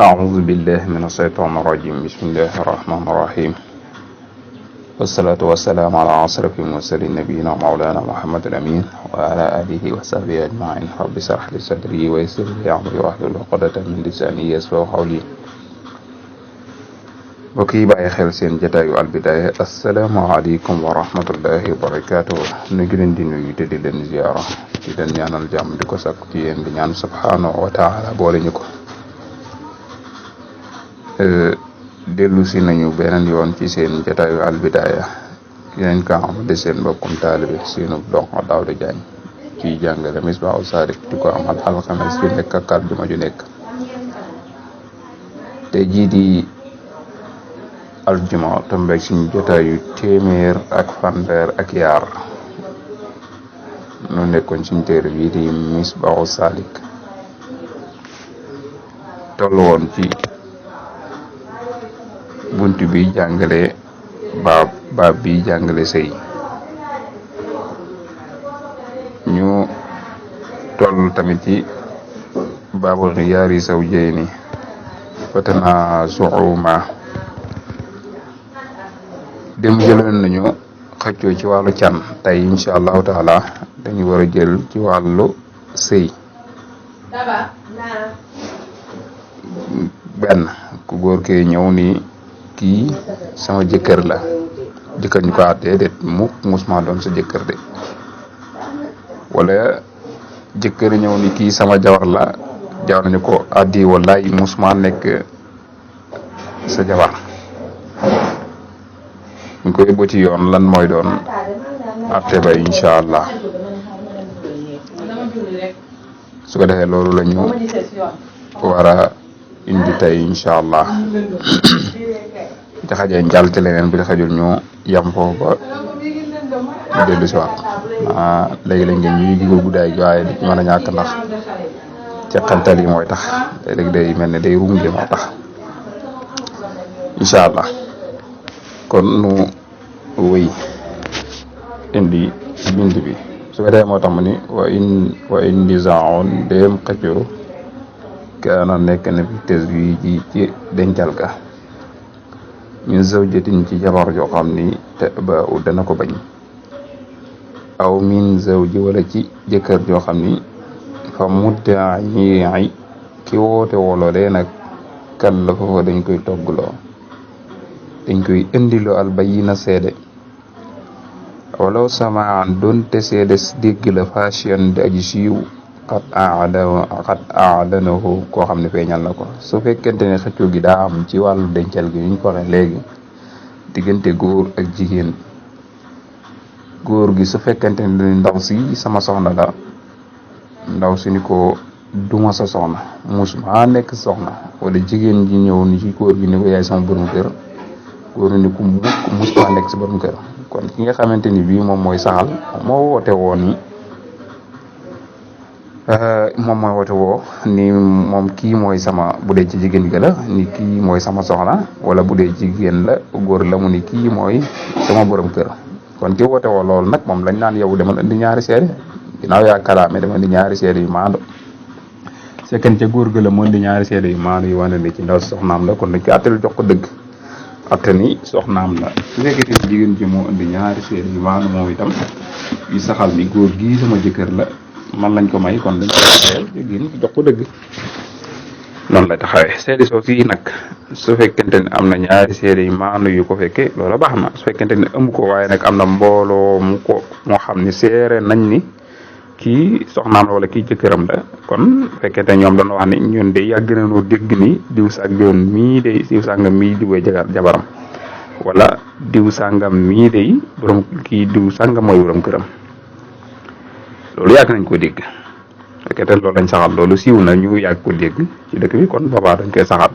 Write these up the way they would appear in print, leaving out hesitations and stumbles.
أعوذ بالله من الشيطان الرجيم بسم الله الرحمن الرحيم والصلاة والسلام على أشرف المرسلين نبينا مولانا محمد الأمين وعلى آله وصحبه أجمعين رب اشرح لي صدري ويسر لي أمري واحلل عقدة من لساني يفقهوا قولي mbokk yi bàyyi xel seen jataayu albidaaya asalaamaaleykum wa rahmatullahi wa barakaatu nu ngi leen di nuyu te di leen ziyaara di leen ñaanal jàmm di ko sakku ci yéen di ñaan subhaanahu wa taala boole ñu ko dellu si nañu beneen yoon ci seen jataayu albidaaya yeneen ka xamante seen mbokkum taalibe seenu dongo Daouda Diagne ci jàngale Misbahou Salik di ko amal alxames ju nekk ak àjjuma ju nekk te jii di aljuma tombeeg suñu jotaayu téeméer ak fanweer ak yaar nu nekkoon suñu téere bii di Misbahou Salik toll woon ci bunt bi jàngale baab bi jàngale sëy ñu toll tamit ci baabu xiyaari zawjayni fatanasuuma dem jëloon nañu xëccoo ci wàllu can tey incha allahu taala dañu war a jël ci wàllu sëy benn ku góor kee ñëw ni kii sama jëkkër la jëkkër ñu ko àttee déet musuma doon sa jëkkër de wala jëkkër ñëw ni kii sama jabar la jawar nañu ko addi wallaay musuma nekk sa jabar ñu ko yóbbu ci yoon lan mooy doon atte ba incha allah su ko defee loolu la ñu war a indi tey incha allah jaxajee njàll ci leneen bi xajul ñu yam foofu ba dellu si waat léegi-léeg ngeen ñuy gigo guddaay gi waaye di ci mën a ñàkk ndax ceqantal yi mooy tax léegi day mel ne day runge moo tax incha allah kon nu wëy indi bind bi su ko defee moo tax mu ni wa in nizaa'un dem xëccoo kaana nekk na fi tazwiiji ci dencal ga min zawjatin ci jabar joo xam ni te ba u dana ko bañ aw min zawji wala ci jëkkër joo xam ni fa mudda'i ki woote woloolee nag kan la foofa dañ koy toggloo dañ koy indiloo al bayyina seede walaw samaan doonte seede dégg la fashion di aji siiw xat aadanahu koo xam ne feeñal na ko su fekkente ne xëccoo gi daa am ci wàllu dencal gi ñu ko waxee léegi diggante góor ak jigéen góor gi su fekkente ne ndaw si sama soxna la ndaw si ni ko duma sa soxna musuma nekk soxna wala jigéen ji ñëw ni ci góor gi ni ko yaay sama borom kër góor ni ku musuma nekk si borom kër kon ki nga xamante ni bii moom mooy saxal moo woote woo ni ni moom kii mooy sama bu dee ci jigéen ga la ni kii mooy sama soxna wala bu dee jigéen la góor la mu ni kii mooy sama borom kër kon ki woote woo loolu nag moom lañ naan yow demal indi ñaari seede ginnaaw yaa kalaame demal indi ñaari seede yu maando fekkee ca góor ga la mu indi ñaari seede yu maando yu wane ne ci ndaw soxnaam la kon dañ ko àttal jox ko dëgg atte ni soxnaam la su fekkee ne jigéen ji moo indi ñaari seede yu maando moom itam yu saxal ni góor gii sama jëkkër la man lañ ko may kon dañ ko jigéen jox ko dëgg noonu la taxawee seede soo fii nag su fekkente ne am na ñaari seede yu maandu yu ko fekkee loola baax na su fekkente ne amu ko waaye nag am na mbooloo moo xam ne seere nañ ni kii soxnaam la wala kii jëkkëram la kon fekkente ñoom dañoo wax ni ñun de yàgg nañoo dégg ni diw sàngam mii de diw sàngam mii diwee jabaram wala diw sàngam mii de borom kii diw sàngam mooy borom këram loolu yàgg nañ ko dégg fekkente loolu lañ saxal loolu siiw na ñu yàgg ko dégg ci dëkk bi kon boobaa dañ koy saxal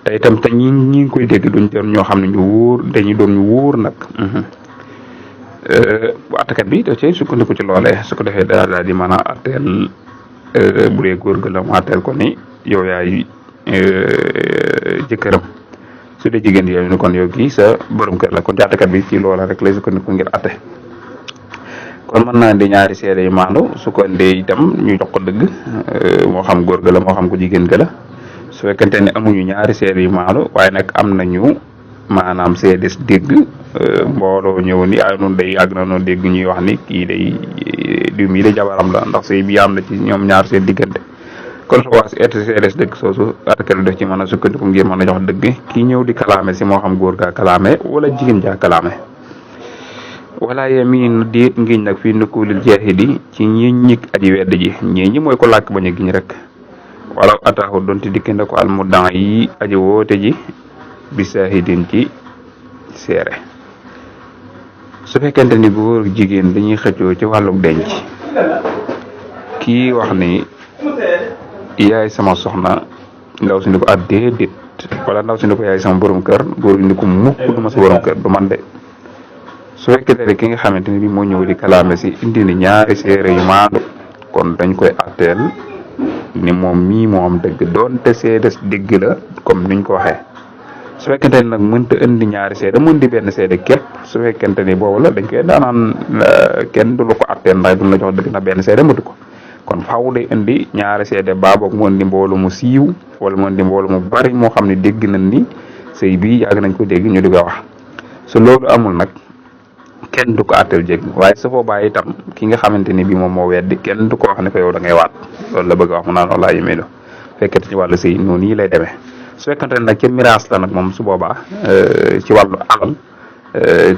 te itam te ñi ngi koy dégg duñ doon ñoo xam ne ñu wóor dañuy doon ñu wóor nag bu attakat bi da cay sukkandiku ci loolee su ko defee daal di mën a atteel bu dee góor ga la mu atteel ko ni yow yaay jëkkëram su dee jigéen yow ni kon yow kii sa borom kër la kon ci attakat bi ci loola rek lay sukkandiku ngir atte kon mën naa indi ñaari seede yu maandu su ko indee itam ñu jox ko dëgg moo xam góor ga la moo xam ko jigéen ga la su su fekkente ne amuñu ñaari seede yu maandu waaye nag am nañu maanaam seedes dégg mbooloo ñëw ni ay noonu day yàgg na noonu dégg ñuy wax ni kii day diw mii de jabaram la ndax sëy bi am na ci ñoom ñaar seen diggante kon su waa si seedes dëgg soosu article def ci mën a sukkandiku ngir mën a jox dëgg kii ñëw di kalaame si moo xam góor gaa kalaame wala jigéen jaa kalaame wala yamin déet ngiñ nag fii nukulil jeexidi ci ñi ñik aji wedd ji ñi mooy ko làkk bañ a giñ rek wala ataaxu doonte dikki na ko almudan yi aji woote ji bi saahidin ci seere su fekkente ni góor jigéen dañuy xëccoo ci wàllu denc kii wax ni yaay sama soxna ndaw si ni ko déedéet wala ndaw si ni ko yaay sama borom kër góor gi ni ko mukk du ma sa borom kër du man de su fekkente ne ki nga xamante ni bi moo ñëw di kalaame si indi ni ñaari seere yu maandu kon dañ koy atteel ni moom mii moo am dëgg doonte seedes dëgg la comme niñ ko waxee su fekkente ni nag mënta indi ñaari seede mën di benn seede képp su fekkente ni boobu la dañ koy daanaan kenn du la ko atteel ndax duñ la jox dëgg na benn seede mëtu ko kon faaw day indi ñaari seede baaboog mu indi mboolu mu siiw wala mu indi mboolu mu bari moo xam ne dégg nañ ni sëy bi yàgg nañ ko dégg ñu di ko wax su loolu amul nag kenn du ko atteel jégg waaye su boobaa itam ki nga xamante ni bi moom moo weddi kenn du ko wax ne ko yow da ngay waat loolu la bëgg a wax mu naan wallaahi yémédo fekkente ci wàllu sëy noonu yi lay demee su fekkente ne nag ci miraas la nag moom su boobaa ci wàllu alal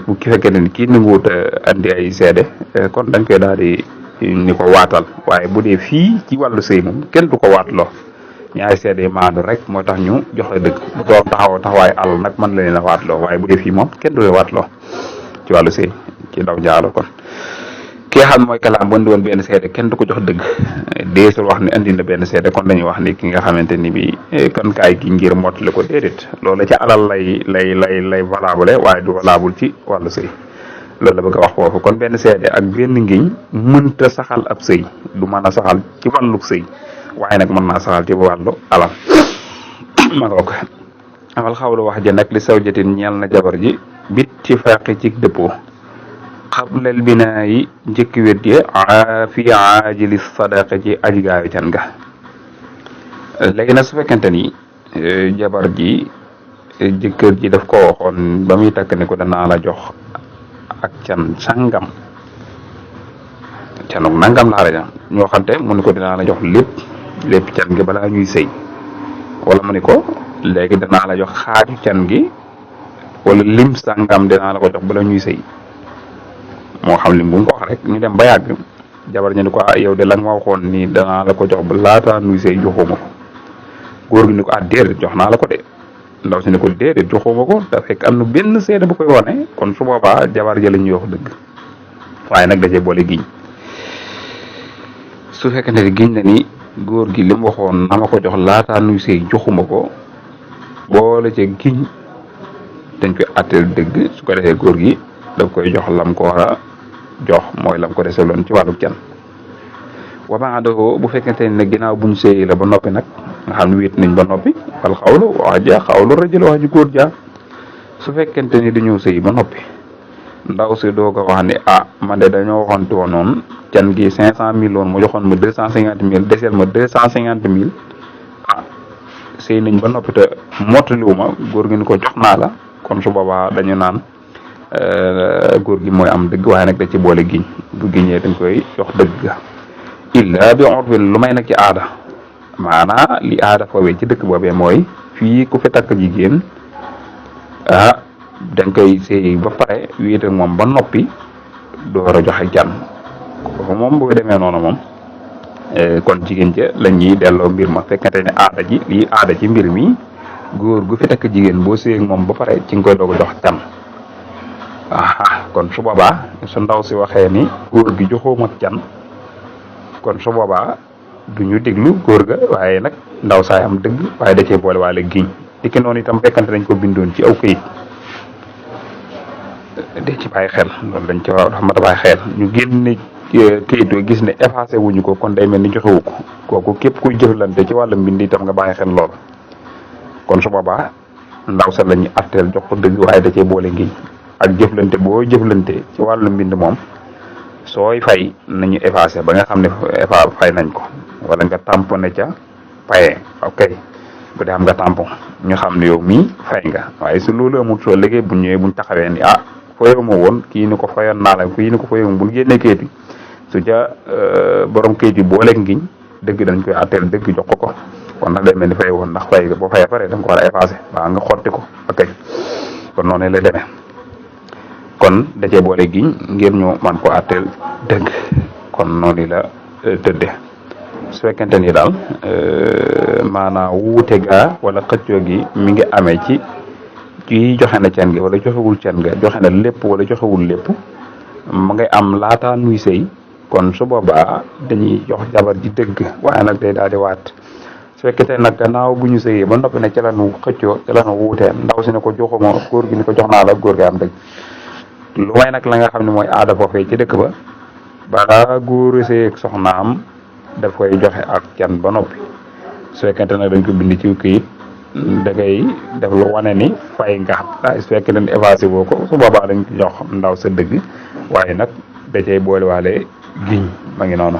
bu ki fekkente ni kii nanguwut andi ay seede kon dañ koy daal di ni ko waatal waaye bu dee fii ci wàllu sëy moom kenn du ko waatloo ñaari seede maandu rek moo tax ñu joxe dëgg bu doon taxawaay alal nag mën la leen a waatloo waaye bu dee fii moom kenn du leen waatloo ci wàllu sëy ci daw jaalo kon ki nga xam ne mooy kalaam bu indi woon benn seede kenn du ko jox dëgg deesul wax ni indi na benn seede kon dañuy wax ni ki nga xamante ni bi kon kaay ki ngir mottali ko déedéet loolu ci alal lay valable waaye du valable ci wàllu sëy loolu la bëgg a wax foofu kon benn seede ak benn ngiñ mënta saxal ab sëy du mën a saxal ci wàllu sëy waaye nag mën naa saxal ci wàllu alal ma nga ko amal xawlu wax ja nag li saw jatin ñeel na jabar ji bit ci faqi ci dëppoo xablal binaa yi njëkk wét ye fi aajili sadaqa ci aji gaawi can nga léegi nag su fekkente ni jabar ji jëkkër ji daf ko waxoon ba muy takk ne ko danaa la jox ak can sangam canuk nangam laa la jox ñoo xamte mu ne ko dinaa la jox lépp can gi balaa ñuy sëy wala mu ne ko léegi danaa la jox xaaju can gi wala lim sangam dinaa la ko jox bala ñuy sëy moo xam lim bu mu ko wax rek ñu dem ba yàgg jabar ñu ni ko yow de la nga ma waxoon ni danaa la ko jox ba laata nuy sëy joxuma ko góor gi ni ko déedéet jox naa la ko de ndaw si ni ko déedéet joxuma ko te fekk am na benn seede bu koy wane kon su boobaa jabar ja la ñuy wax dëgg waaye nag da cee boole giñ su fekkente ne giñ na ni góor gi li mu waxoon na ma ko jox laata nuy sëy joxuma ko boole ca giñ dañ koy atteel dëgg su ko defee góor gi daf koy jox lam ko war a jox mooy lam ko deseloon ci wàllu can wa ba'dahu bu fekkente ne ginnaaw buñ sëy la ba noppi nag nga xam ne wéet nañ ba noppi wal xawlu wax ja xawlu rajul wax ji góor ja su fekkente ni dañoo sëy ba noppi ndaw si doog a wax ni man de dañoo waxoon woon noonu can gi 500.000 woon mu joxoon ma 250.000 desel ma 250.000 sëy nañ ba noppi te mottaliwuma góor gi ni ko jox naa la kon su boobaa dañu naan góor gi mooy am dëgg waaye nag da ci boole giñ bu giñee dañ koy jox dëgg illa bi urfin lu may nag ci aada maanaa li aada foowee ci dëkk boobee mooy fii ku fi takk jigéen dañ koy sëy ba pare wéet ak moom ba noppi door a joxe can kooku moom bu demee noonu moom kon jigéen ja la ñuy delloo mbir ma fekkante ne aada ji lii aada ci mbir mi góor gu fi takk jigéen boo sëy ak moom ba pare ci nga koy doog a jox can kon su boobaa su ndaw si waxee ni góor gi joxooma can kon su boobaa du ñu déglu góor ga waaye nag ndaw saay am dëgg waaye da cee boole waale giñ dikki noonu itam fekkante dañ ko bindoon ci aw këyit de ci bàyyi xel loolu dañ ci war a mat a bàyyi xel ñu génne këyit wa gis ne effacé wuñu ko kon day mel ni joxewu ko kooku képp kuy jëflante ci wàllu mbind itam nga bàyyi xel lool kon su boobaa ndaw sa la ñuy atteel jox ko dëgg waaye da cee boole ngiñ ak jëflante boo jëflante ci wàllu mbind moom sooy fay nañu effacé ba nga xam ne fay nañ ko wala nga tamponné ca paye ok bu dee am nga tampon ñu xam ne yow mii fay nga waaye su loolu amul soo liggéey bu ñëwee buñ taxawee ni fayoo ma woon kii ni ko fayoon naa la kii ni ko fayoo bu génnee kayit bi su ca borom kayit bi booleeg ngiñ dëgg dañ koy atteel dëgg jox ko kon nag day mel ni fay woon ndax fay boo fayee pare da nga ko war a effacé waa nga xotti ko ak kay kon noonu lay demee kon da cee boole giñ ngir ñu man ko atteel dëgg kon noonu la tëdde su fekkente ni daal maanaam wuute gaa wala xëccoo gi mi ngi amee ci joxe na cen gi wala joxewul cen ga joxe na lépp wala joxewul lépp ma ngay am laataa nuy sëy kon su boobaa dañuy jox jabar ji dëgg waaye nag day daal di waat su fekkente nag gannaaw bu ñu sëyee ba noppi ne ca la nu xëccoo ca la nu wuutee ndaw si ne ko joxuma góor gi ni ko jox naa la góor gi am dëgg lu may nag la nga xam ne mooy aada foofee ci dëkk ba balaa góor sëy ak soxnaam daf koy joxe ak can ba noppi su fekkente nag dañ ko bind ci këyit da ngay def lu wane ni fay nga xam su fekkee ne effacé boo ko su boobaa dañ jox ndaw sa dëgg waaye nag da cay boolewaale giñ ma ngi noonu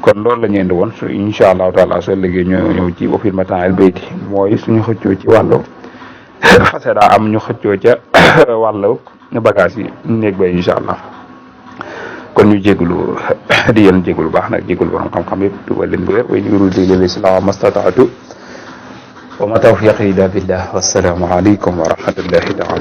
kon loolu la ñu indi woon su incha allahu taala soo liggéey ñoo ñëw ci wa fil mata'il bayti mooy suñu xëccoo ci wàllu fase daa am ñu xëccoo ca wàllu bagage yi néeg ba incha allah kon ñu jégalu di yéen jégalu baax nag jégalu borom xam-xam yëpp dugal leen bu wér way ñu rudi lil islam mastataatu wa ma tawfiqi illa billah wassalaamu aleykum wa rahmatullahi taala